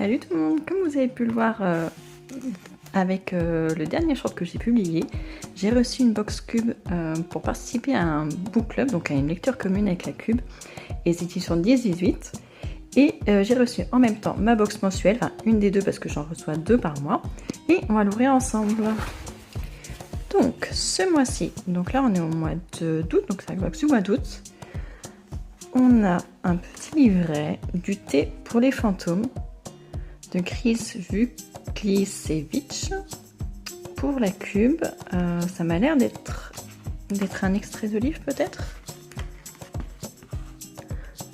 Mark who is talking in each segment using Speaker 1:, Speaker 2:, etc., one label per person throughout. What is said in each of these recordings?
Speaker 1: Salut tout le monde, comme vous avez pu le voir avec le dernier short que j'ai publié, j'ai reçu une box cube pour participer à un book club, donc à une lecture commune avec la cube, et les éditions 10-18. Et j'ai reçu en même temps ma box mensuelle, enfin une des deux parce que j'en reçois 2 par mois, et on va l'ouvrir ensemble. Donc ce mois-ci, donc là on est au mois d'août, donc c'est la box du mois d'août, on a un petit livret du thé pour les fantômes de Chris Vuklisevich pour la cube. Ça m'a l'air d'être un extrait de livre peut-être.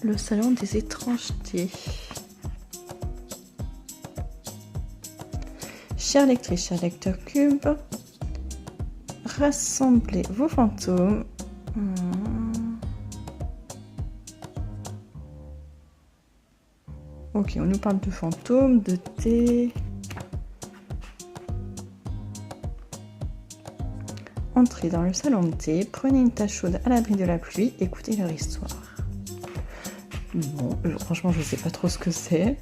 Speaker 1: Le salon des étrangetés. Chère lectrice, cher lecteur cube, rassemblez vos fantômes. Ok, on nous parle de fantômes, de thé. Entrez dans le salon de thé, prenez une tasse chaude à l'abri de la pluie, écoutez leur histoire. Bon, franchement, je sais pas trop ce que c'est.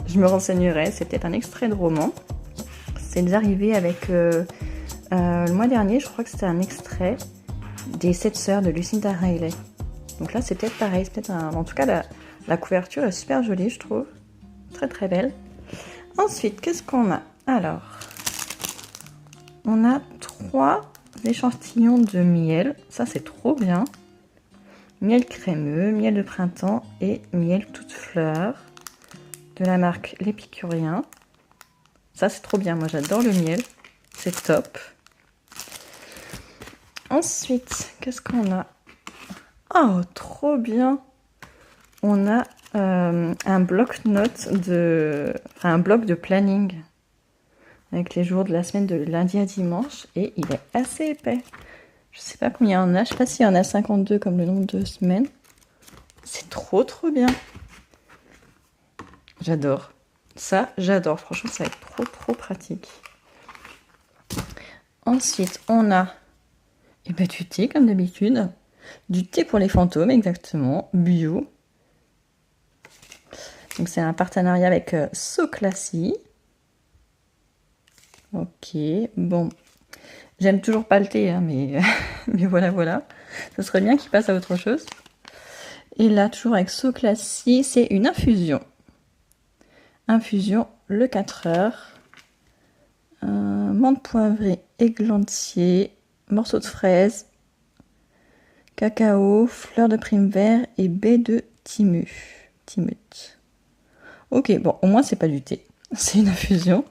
Speaker 1: Je me renseignerai, c'est peut-être un extrait de roman. C'est déjà arrivé avec le mois dernier, je crois que c'était un extrait des 7 sœurs de Lucinda Riley. Donc là, c'est peut-être pareil, c'est peut-être en tout cas, la couverture est super jolie, je trouve. Très très belle. Ensuite, qu'est-ce qu'on a? Alors, on a 3 échantillons de miel. Ça, c'est trop bien. Miel crémeux, miel de printemps et miel toute fleur de la marque L'Épicurien. Ça, c'est trop bien. Moi, j'adore le miel. C'est top. Ensuite, qu'est-ce qu'on a? Oh, trop bien. On a un bloc-notes un bloc de planning avec les jours de la semaine de lundi à dimanche et il est assez épais. Je sais pas combien il y en a, je sais pas s'il y en a 52 comme le nombre de semaines. C'est trop bien. J'adore. Ça, j'adore. Franchement, ça va être trop pratique. Ensuite, on a du thé comme d'habitude. Du thé pour les fantômes, exactement. Bio. Donc c'est un partenariat avec So Classy. Ok, bon. J'aime toujours pas le thé, hein, mais voilà. Ça serait bien qu'il passe à autre chose. Et là, toujours avec So Classy, c'est une infusion. Infusion le 4 heures. Menthe poivrée, églantier, morceaux de fraise, cacao, fleur de prime vert et baie de timut. Ok, bon, au moins c'est pas du thé, c'est une infusion.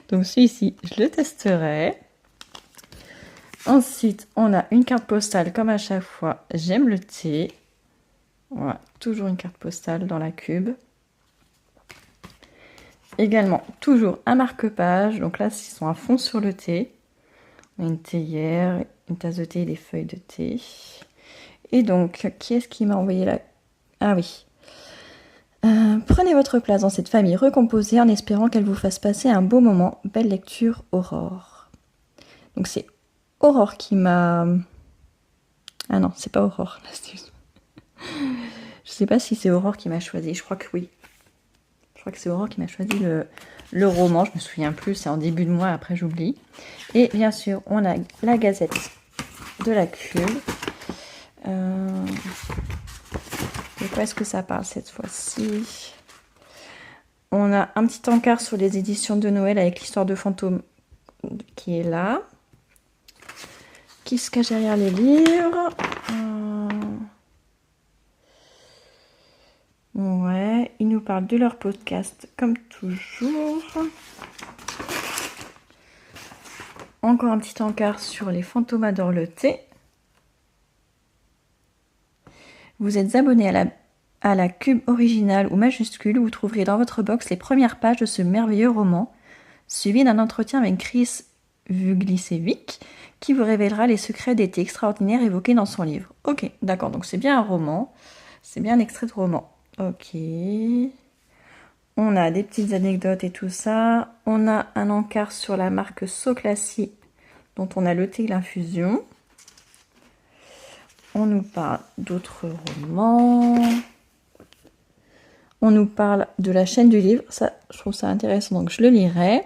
Speaker 1: Donc celui-ci, je le testerai. Ensuite, on a une carte postale comme à chaque fois. J'aime le thé. Voilà, toujours une carte postale dans la cube. Également, toujours un marque-page. Donc là, ils sont à fond sur le thé. Une théière, une tasse de thé et des feuilles de thé. Et donc, qui est-ce qui m'a envoyé là? Ah oui. Prenez votre place dans cette famille recomposée en espérant qu'elle vous fasse passer un beau moment. Belle lecture, Aurore. Donc c'est Aurore qui m'a... Ah non, c'est pas Aurore. Je sais pas si c'est Aurore qui m'a choisi. Je crois que oui. Je crois que c'est Aurore qui m'a choisi le roman. Je me souviens plus, c'est en début de mois, après j'oublie. Et bien sûr, on a la gazette de la cube. De quoi est-ce que ça parle cette fois-ci? On a un petit encart sur les éditions de Noël avec l'histoire de fantômes qui est là. Qui se cache derrière les livres? Ouais, ils nous parlent de leur podcast comme toujours. Encore un petit encart sur les fantômes adorent le thé. Vous êtes abonné à la cube originale ou majuscule, vous trouverez dans votre box les premières pages de ce merveilleux roman, suivi d'un entretien avec Chris Vuklisevich, qui vous révélera les secrets des thés extraordinaires évoqués dans son livre. Ok, d'accord, donc c'est bien un roman, c'est bien un extrait de roman. Ok, on a des petites anecdotes et tout ça. On a un encart sur la marque So Classy, dont on a le thé et l'infusion. On nous parle d'autres romans. On nous parle de la chaîne du livre, ça je trouve ça intéressant donc je le lirai.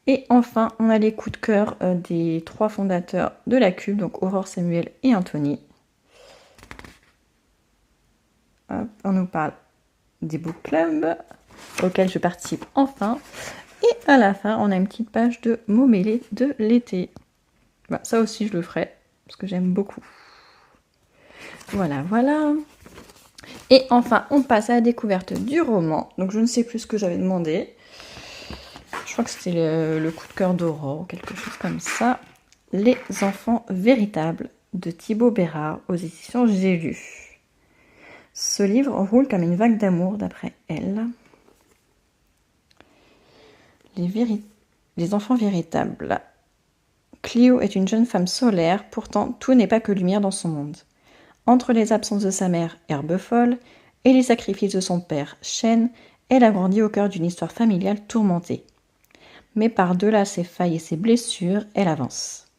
Speaker 1: Et enfin on a les coups de cœur des 3 fondateurs de la Cube, donc Aurore, Samuel et Anthony. Hop, on nous parle des book clubs auxquels je participe enfin. Et à la fin on a une petite page de mots mêlés de l'été. Bah, ça aussi je le ferai parce que j'aime beaucoup. Voilà, voilà. Et enfin, on passe à la découverte du roman. Donc, je ne sais plus ce que j'avais demandé. Je crois que c'était le coup de cœur d'Aurore, quelque chose comme ça. Les enfants véritables de Thibaut Bérard aux éditions J'ai lu. Ce livre roule comme une vague d'amour d'après elle. Les enfants véritables. Clio est une jeune femme solaire, pourtant tout n'est pas que lumière dans son monde. Entre les absences de sa mère, herbe folle, et les sacrifices de son père, chêne, elle a grandi au cœur d'une histoire familiale tourmentée. Mais par-delà ses failles et ses blessures, elle avance.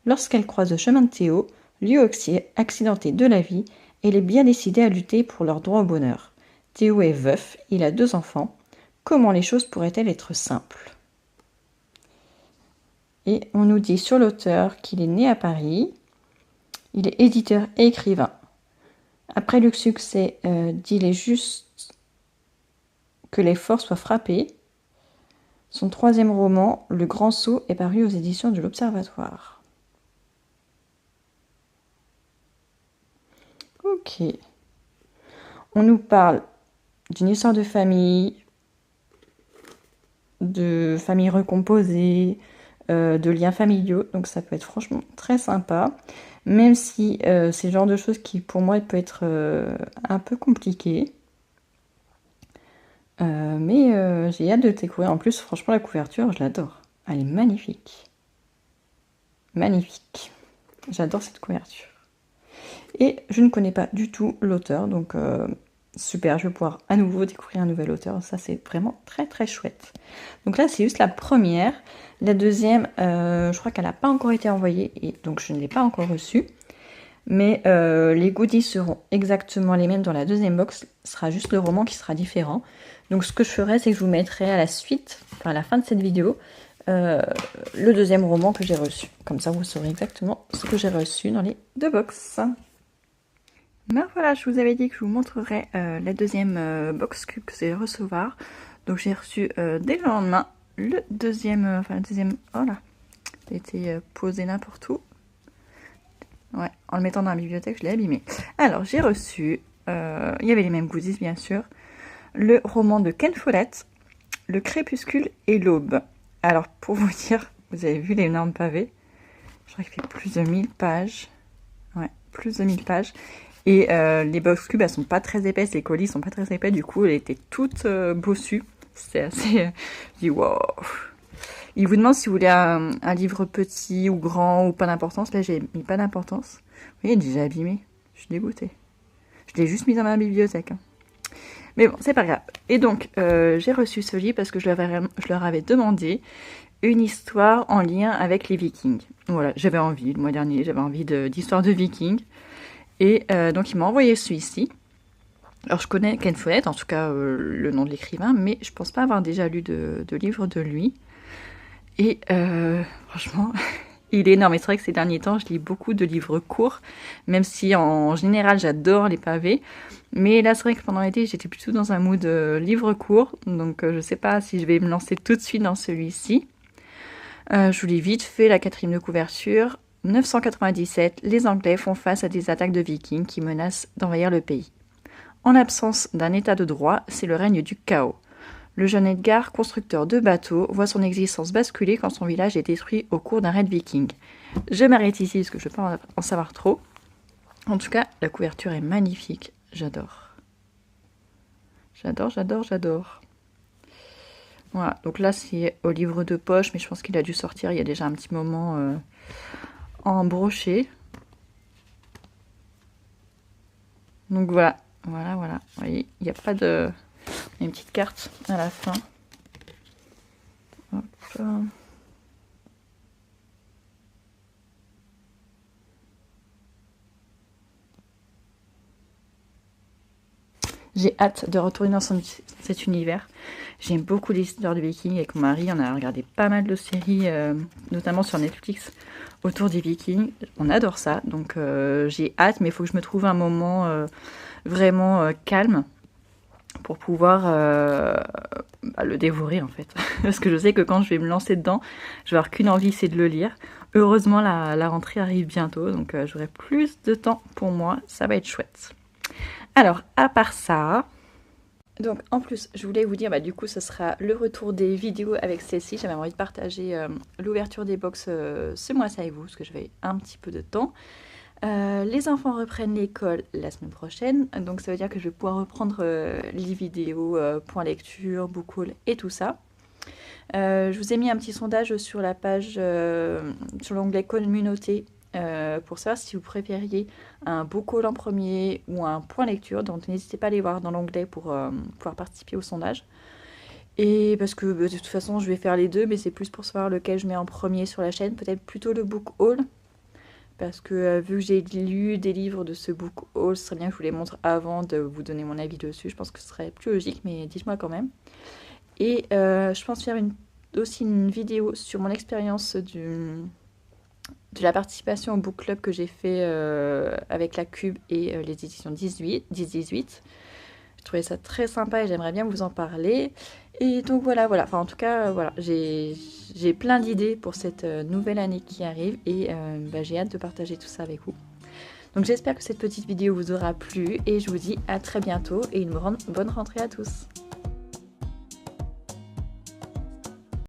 Speaker 1: Lorsqu'elle croise le chemin de Théo, lui aussi accidenté de la vie, elle est bien décidée à lutter pour leur droit au bonheur. Théo est veuf, il a 2 enfants. Comment les choses pourraient-elles être simples ? Et on nous dit sur l'auteur qu'il est né à Paris. Il est éditeur et écrivain. Après le succès d'Il est juste que les forts soient frappés, son 3e roman, Le Grand Saut, est paru aux éditions de l'Observatoire. Ok. On nous parle d'une histoire de famille recomposée, de liens familiaux, donc ça peut être franchement très sympa, même si c'est le genre de choses qui pour moi peut être un peu compliqué. Mais j'ai hâte de découvrir. En plus, franchement, la couverture, je l'adore. Elle est magnifique. Magnifique. J'adore cette couverture. Et je ne connais pas du tout l'auteur, donc super, je vais pouvoir à nouveau découvrir un nouvel auteur. Ça, c'est vraiment très très chouette. Donc là, c'est juste la première. La deuxième, je crois qu'elle n'a pas encore été envoyée, et donc je ne l'ai pas encore reçue. Mais les goodies seront exactement les mêmes dans la deuxième box. Ce sera juste le roman qui sera différent. Donc ce que je ferai, c'est que je vous mettrai à la suite, enfin à la fin de cette vidéo, le deuxième roman que j'ai reçu. Comme ça, vous saurez exactement ce que j'ai reçu dans les 2 box. Ben voilà, je vous avais dit que je vous montrerai la deuxième box que j'ai recevoir. Donc j'ai reçu dès le lendemain le deuxième, oh là, il a été posé n'importe où. Ouais, en le mettant dans la bibliothèque, je l'ai abîmé. Alors, j'ai reçu, il y avait les mêmes goodies, bien sûr, le roman de Ken Follett, Le Crépuscule et l'Aube. Alors, pour vous dire, vous avez vu l'énorme pavé, je crois qu'il fait plus de 1000 pages. Ouais, plus de 1000 pages. Et les box cubes, elles sont pas très épaisses, les colis sont pas très épais, du coup, elle était toute bossue. C'était assez... je dis, wow. Il vous demande si vous voulez un livre petit ou grand ou pas d'importance. Là, j'ai mis pas d'importance. Vous voyez, il est déjà abîmé. Je suis dégoûtée. Je l'ai juste mis dans ma bibliothèque. Hein. Mais bon, c'est pas grave. Et donc, j'ai reçu ce livre parce que je leur avais demandé une histoire en lien avec les Vikings. Voilà, j'avais envie, le mois dernier, j'avais envie d'histoire de Vikings. Et donc, il m'a envoyé celui-ci. Alors, je connais Ken Follett, en tout cas le nom de l'écrivain, mais je pense pas avoir déjà lu de livre de lui. Et franchement, il est énorme. Et c'est vrai que ces derniers temps, je lis beaucoup de livres courts, même si en général, j'adore les pavés. Mais là, c'est vrai que pendant l'été, j'étais plutôt dans un mood livre court. Donc, je sais pas si je vais me lancer tout de suite dans celui-ci. Je vous lis vite fait la 4e de couverture. 997, les Anglais font face à des attaques de Vikings qui menacent d'envahir le pays. En l'absence d'un état de droit, c'est le règne du chaos. Le jeune Edgar, constructeur de bateaux, voit son existence basculer quand son village est détruit au cours d'un raid viking. Je m'arrête ici parce que je ne veux pas en savoir trop. En tout cas, la couverture est magnifique. J'adore. J'adore, j'adore, j'adore. Voilà, donc là c'est au livre de poche, mais je pense qu'il a dû sortir il y a déjà un petit moment en brochet. Donc voilà, voilà, voilà. Vous voyez, il n'y a pas de... Il y a une petite carte à la fin. Hop. J'ai hâte de retourner dans cet univers. J'aime beaucoup les histoires de Vikings. Avec mon mari, on a regardé pas mal de séries, notamment sur Netflix, autour des Vikings. On adore ça, donc j'ai hâte, mais il faut que je me trouve un moment vraiment calme pour pouvoir le dévorer en fait. Parce que je sais que quand je vais me lancer dedans, je vais avoir qu'une envie, c'est de le lire. Heureusement, la rentrée arrive bientôt, donc j'aurai plus de temps pour moi. Ça va être chouette. Alors, à part ça... Donc en plus, je voulais vous dire, du coup, ce sera le retour des vidéos avec Cécile. J'avais envie de partager l'ouverture des box ce mois-ci avec vous, parce que j'avais un petit peu de temps. Les enfants reprennent l'école la semaine prochaine, donc ça veut dire que je vais pouvoir reprendre les vidéos, point lecture, book haul et tout ça. Je vous ai mis un petit sondage sur la page, sur l'onglet communauté, pour savoir si vous préfériez un book haul en premier ou un point lecture. Donc n'hésitez pas à aller voir dans l'onglet pour pouvoir participer au sondage. Et parce que de toute façon je vais faire les deux, mais c'est plus pour savoir lequel je mets en premier sur la chaîne. Peut-être plutôt le book haul, parce que vu que j'ai lu des livres de ce book haul, ce serait bien que je vous les montre avant de vous donner mon avis dessus. Je pense que ce serait plus logique, mais dites-moi quand même. Et je pense faire aussi une vidéo sur mon expérience de la participation au book club que j'ai fait avec la Cube et les éditions 10-18. Je trouvais ça très sympa et j'aimerais bien vous en parler. Et donc voilà. Enfin, en tout cas, voilà, j'ai plein d'idées pour cette nouvelle année qui arrive et j'ai hâte de partager tout ça avec vous. Donc j'espère que cette petite vidéo vous aura plu et je vous dis à très bientôt et une bonne rentrée à tous.